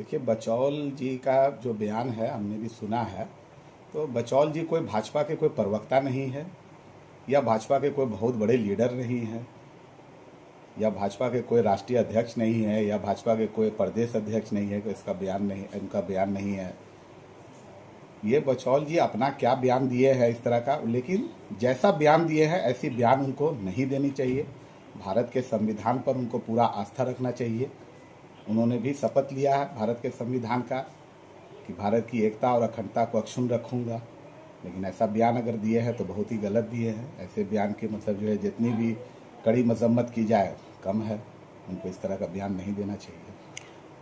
देखिए, बचौल जी का जो बयान है हमने भी सुना है। तो बचौल जी कोई भाजपा के कोई प्रवक्ता नहीं है, या भाजपा के कोई बहुत बड़े लीडर नहीं हैं, या भाजपा के कोई राष्ट्रीय अध्यक्ष नहीं है, या भाजपा के कोई प्रदेश अध्यक्ष नहीं है कि इनका बयान नहीं है। ये बचौल जी अपना क्या बयान दिए हैं इस तरह का, लेकिन जैसा बयान दिए हैं ऐसी बयान उनको नहीं देनी चाहिए। भारत के संविधान पर उनको पूरा आस्था रखना चाहिए। उन्होंने भी शपथ लिया है भारत के संविधान का कि भारत की एकता और अखंडता को अक्षुण्ण रखूँगा, लेकिन ऐसा बयान अगर दिए हैं तो बहुत ही गलत दिए हैं। ऐसे बयान के मतलब जो है जितनी भी कड़ी मजम्मत की जाए कम है। उनको इस तरह का बयान नहीं देना चाहिए।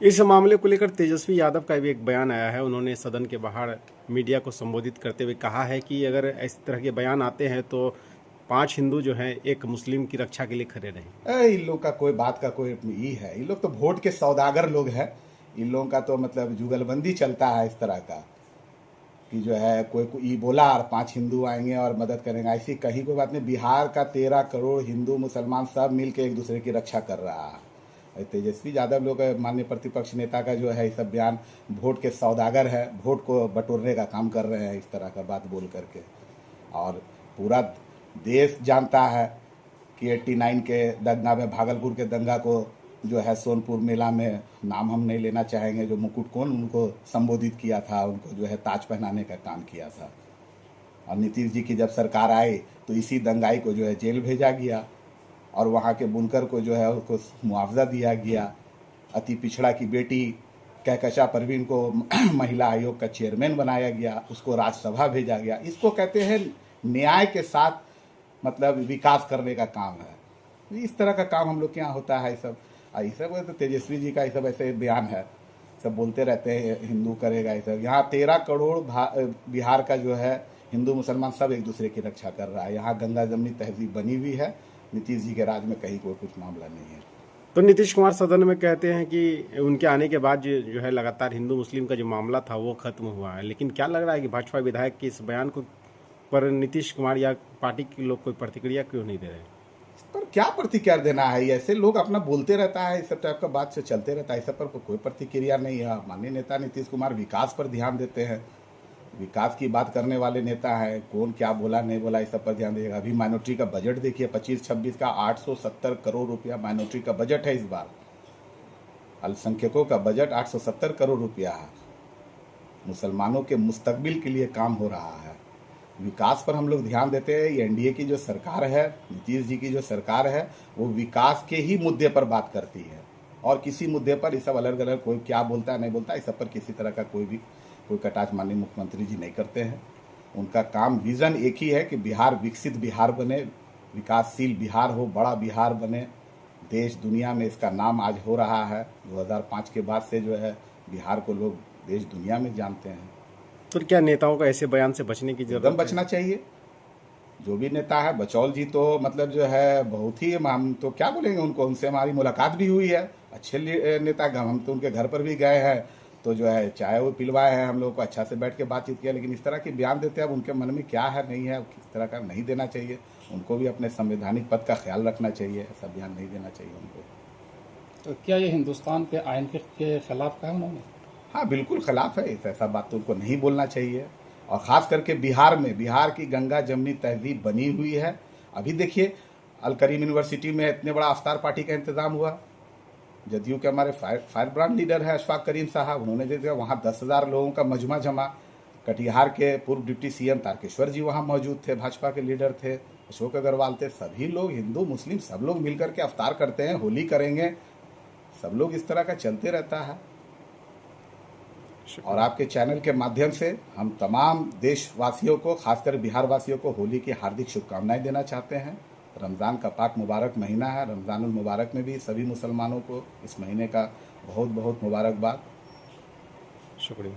इस मामले को लेकर तेजस्वी यादव का भी एक बयान आया है। उन्होंने सदन के बाहर मीडिया को संबोधित करते हुए कहा है कि अगर इस तरह के बयान आते हैं तो 5 हिंदू जो हैं एक मुस्लिम की रक्षा के लिए खड़े रहें। इन लोग का कोई बात का कोई ई है। इन लोग तो वोट के सौदागर लोग हैं। इन लोगों का तो मतलब जुगलबंदी चलता है इस तरह का कि जो है कोई ई बोला और 5 हिंदू आएंगे और मदद करेंगे। ऐसी कहीं कोई बात नहीं। बिहार का 13 करोड़ हिंदू मुसलमान सब मिल के एक दूसरे की रक्षा कर रहा है। तेजस्वी यादव लोग माननीय प्रतिपक्ष नेता का जो है ये सब बयान वोट के सौदागर है, वोट को बटोरने का काम कर रहे हैं इस तरह का बात बोल करके। और पूरा देश जानता है कि 89 के दंगा में, भागलपुर के दंगा को जो है सोनपुर मेला में, नाम हम नहीं लेना चाहेंगे, जो मुकुट कौन उनको संबोधित किया था, उनको जो है ताज पहनाने का काम किया था। और नीतीश जी की जब सरकार आई तो इसी दंगाई को जो है जेल भेजा गया और वहाँ के बुनकर को जो है उसको मुआवजा दिया गया। अति पिछड़ा की बेटी कहकशा परवीन को महिला आयोग का चेयरमैन बनाया गया, उसको राज्यसभा भेजा गया। इसको कहते हैं न्याय के साथ मतलब विकास करने का काम है। इस तरह का काम हम लोग के यहाँ होता है। ये सब तो तेजस्वी जी का ये सब ऐसे बयान है, सब बोलते रहते हैं हिंदू करेगा ये सब। यहाँ 13 करोड़ बिहार का जो है हिंदू मुसलमान सब एक दूसरे की रक्षा कर रहा है। यहाँ गंगा जमनी तहजीब बनी हुई है। नीतीश जी के राज में कहीं कोई कुछ मामला नहीं है। तो नीतीश कुमार सदन में कहते हैं कि उनके आने के बाद जो है लगातार हिंदू मुस्लिम का जो मामला था वो खत्म हुआ है। लेकिन क्या लग रहा है कि भाजपा विधायक के इस बयान को पर नीतीश कुमार या पार्टी के लोग कोई प्रतिक्रिया क्यों नहीं दे रहे हैं? इस पर क्या प्रतिक्रिया देना है? ऐसे लोग अपना बोलते रहता है, इस सब टाइप का बात से चलते रहता है। इस सब पर कोई प्रतिक्रिया नहीं है। माननीय नेता नीतीश कुमार विकास पर ध्यान देते हैं, विकास की बात करने वाले नेता हैं। कौन क्या बोला नहीं बोला इस सब पर ध्यान देगा। अभी माइनॉरिटी का बजट देखिए, 25-26 का 870 करोड़ रुपया माइनॉरिटी का बजट है इस बार। अल्पसंख्यकों का बजट 870 करोड़ रुपया है। मुसलमानों के मुस्तकबिल के लिए काम हो रहा है। विकास पर हम लोग ध्यान देते हैं। ये एनडीए की जो सरकार है, नीतीश जी की जो सरकार है, वो विकास के ही मुद्दे पर बात करती है। और किसी मुद्दे पर ये सब अलग अलग कोई क्या बोलता है नहीं बोलता, इस सब पर किसी तरह का कोई कटाक्ष माननीय मुख्यमंत्री जी नहीं करते हैं। उनका काम विजन एक ही है कि बिहार विकसित बिहार बने, विकासशील बिहार हो, बड़ा बिहार बने। देश दुनिया में इसका नाम आज हो रहा है। 2005 के बाद से जो है बिहार को लोग देश दुनिया में जानते हैं। तो क्या नेताओं को ऐसे बयान से बचने की जरूरत एकदम बचना चाहिए। जो भी नेता है, बचौल जी तो मतलब जो है बहुत ही, हम तो क्या बोलेंगे उनको, उनसे हमारी मुलाकात भी हुई है। अच्छे नेता, हम तो उनके घर पर भी गए हैं, तो जो है चाय वो पिलवाए हैं हम लोग को, अच्छा से बैठ के बातचीत किया। लेकिन इस तरह के बयान देते हैं, अब उनके मन में क्या है नहीं है, किस तरह का नहीं देना चाहिए। उनको भी अपने संवैधानिक पद का ख्याल रखना चाहिए, ऐसा बयान नहीं देना चाहिए उनको। तो क्या ये हिंदुस्तान के आइन के खिलाफ कहा उन्होंने? हाँ, बिल्कुल खिलाफ है। ऐसा बात तो उनको नहीं बोलना चाहिए। और ख़ास करके बिहार में, बिहार की गंगा जमनी तहजीब बनी हुई है। अभी देखिए, अल करीम यूनिवर्सिटी में इतने बड़ा अफ्तार पार्टी का इंतज़ाम हुआ। जदयू के हमारे फायर ब्रांड लीडर है अशफाक करीम साहब, उन्होंने जो दिया वहाँ 10,000 लोगों का मजमा जमा। कटिहार के पूर्व डिप्टी सीएम तारकेश्वर जी वहाँ मौजूद थे, भाजपा के लीडर थे, अशोक अग्रवाल थे। सभी लोग, हिंदू मुस्लिम सब लोग मिलकर के अफ्तार करते हैं, होली करेंगे, सब लोग इस तरह का चलते रहता है। और आपके चैनल के माध्यम से हम तमाम देशवासियों को, खासकर बिहार वासियों को होली की हार्दिक शुभकामनाएं देना चाहते हैं। रमज़ान का पाक मुबारक महीना है। रमज़ानुल मुबारक में भी सभी मुसलमानों को इस महीने का बहुत बहुत मुबारकबाद। शुक्रिया।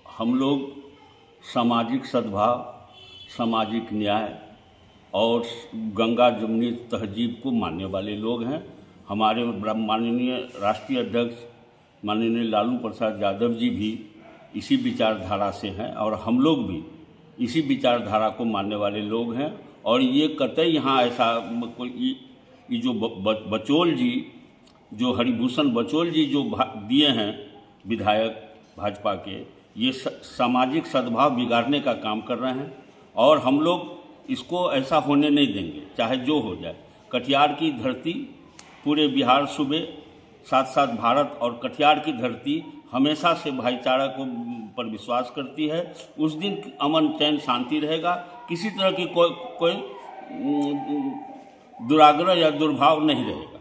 हम लोग सामाजिक सद्भाव, सामाजिक न्याय और गंगा जमुनी तहजीब को मानने वाले लोग हैं। हमारे माननीय राष्ट्रीय अध्यक्ष माननीय लालू प्रसाद यादव जी भी इसी विचारधारा से हैं और हम लोग भी इसी विचारधारा को मानने वाले लोग हैं। और ये कतई यहाँ ऐसा कोई ये जो बचौल जी जो हरिभूषण बचौल जी जो दिए हैं विधायक भाजपा के, ये सामाजिक सद्भाव बिगाड़ने का काम कर रहे हैं और हम लोग इसको ऐसा होने नहीं देंगे, चाहे जो हो जाए। कटिहार की धरती पूरे बिहार सूबे साथ साथ भारत और कटिहार की धरती हमेशा से भाईचारा को पर विश्वास करती है। उस दिन अमन चैन शांति रहेगा, किसी तरह की कोई दुराग्रह या दुर्भाव नहीं रहेगा।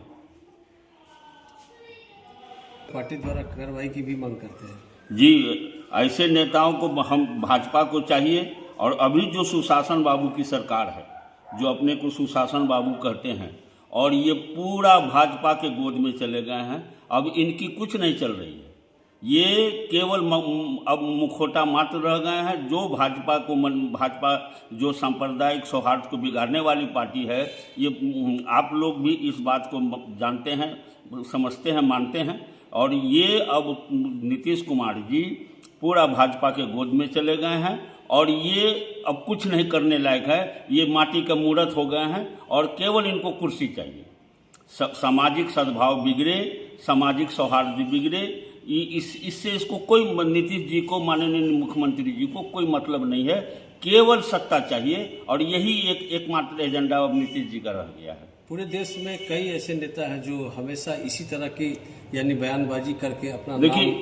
पार्टी द्वारा कार्रवाई की भी मांग करते हैं जी, ऐसे नेताओं को हम भाजपा को चाहिए। और अभी जो सुशासन बाबू की सरकार है, जो अपने को सुशासन बाबू कहते हैं, और ये पूरा भाजपा के गोद में चले गए हैं। अब इनकी कुछ नहीं चल रही है, ये केवल अब मुखौटा मात्र रह गए हैं। जो भाजपा जो सांप्रदायिक सौहार्द को बिगाड़ने वाली पार्टी है, ये आप लोग भी इस बात को जानते हैं, समझते हैं, मानते हैं। और ये अब नीतीश कुमार जी पूरा भाजपा के गोद में चले गए हैं और ये अब कुछ नहीं करने लायक है। ये माटी का मूर्त हो गए हैं और केवल इनको कुर्सी चाहिए। सामाजिक सद्भाव बिगड़े, सामाजिक सौहार्द बिगड़े, इससे इसको कोई, नीतीश जी को, माननीय मुख्यमंत्री जी को कोई मतलब नहीं है। केवल सत्ता चाहिए और यही एकमात्र एजेंडा अब नीतीश जी का रह गया है। पूरे देश में कई ऐसे नेता हैं जो हमेशा इसी तरह की यानी बयानबाजी करके अपना नाम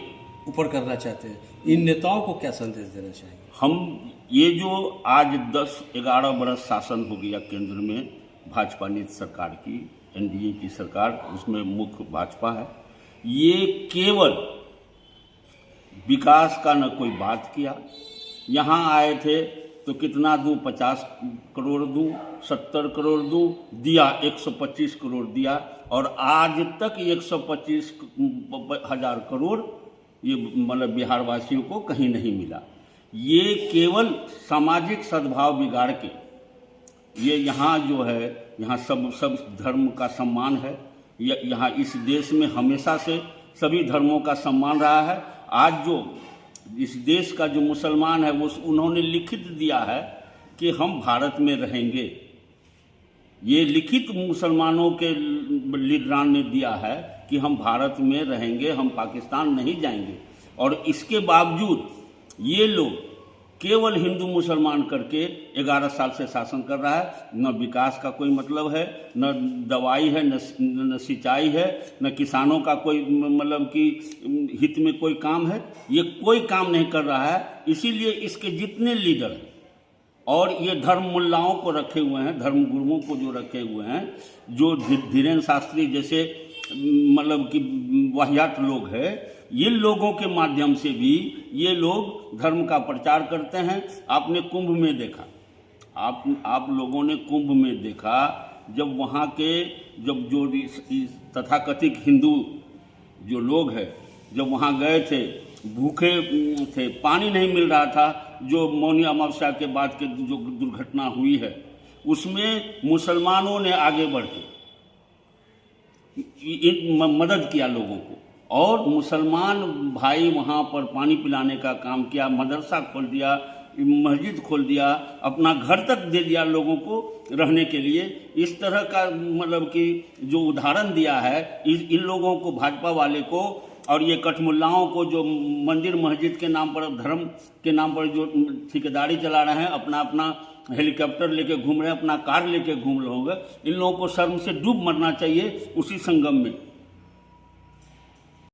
ऊपर करना चाहते हैं। इन नेताओं को क्या संदेश देना चाहिए? हम ये जो आज 10-11 बरस शासन हो गया केंद्र में भाजपा नीति सरकार की, एनडीए की सरकार, उसमें मुख्य भाजपा है, ये केवल विकास का न कोई बात किया। यहाँ आए थे तो कितना दूं, 50 करोड़ दूं, 70 करोड़ दूं, दिया 125 करोड़ दिया। और आज तक 125,000 करोड़ ये मतलब बिहार वासियों को कहीं नहीं मिला। ये केवल सामाजिक सद्भाव बिगाड़ के, ये यहाँ जो है, यहाँ सब धर्म का सम्मान है। यहाँ इस देश में हमेशा से सभी धर्मों का सम्मान रहा है। आज जो इस देश का जो मुसलमान है, वो उन्होंने लिखित दिया है कि हम भारत में रहेंगे। ये लिखित मुसलमानों के लीडरान ने दिया है कि हम भारत में रहेंगे, हम पाकिस्तान नहीं जाएंगे। और इसके बावजूद ये लोग केवल हिंदू मुसलमान करके 11 साल से शासन कर रहा है। न विकास का कोई मतलब है, न दवाई है, न सिंचाई है, न किसानों का कोई मतलब कि हित में कोई काम है। ये कोई काम नहीं कर रहा है। इसीलिए इसके जितने लीडर हैं और ये धर्म मुल्लाओं को रखे हुए हैं, धर्म गुरुओं को जो रखे हुए हैं, जो धीरेन्द्र शास्त्री जैसे मतलब कि वाहियात लोग हैं, ये लोगों के माध्यम से भी ये लोग धर्म का प्रचार करते हैं। आपने कुंभ में देखा, आप लोगों ने कुंभ में देखा, जब वहाँ के जब जो तथाकथित हिंदू जो लोग हैं, जब वहाँ गए थे, भूखे थे, पानी नहीं मिल रहा था, जो मौनी अमावस्या के बाद के जो दुर्घटना हुई है, उसमें मुसलमानों ने आगे बढ़ के मदद किया लोगों को। और मुसलमान भाई वहाँ पर पानी पिलाने का काम किया, मदरसा खोल दिया, मस्जिद खोल दिया, अपना घर तक दे दिया लोगों को रहने के लिए। इस तरह का मतलब कि जो उदाहरण दिया है इन लोगों को, भाजपा वाले को और ये कठमुल्लाओं को, जो मंदिर मस्जिद के नाम पर, धर्म के नाम पर जो ठेकेदारी चला रहे हैं, अपना हेलीकॉप्टर लेके घूम रहे हैं, अपना कार लेके घूम रहे होंगे, इन लोगों को शर्म से डूब मरना चाहिए उसी संगम में।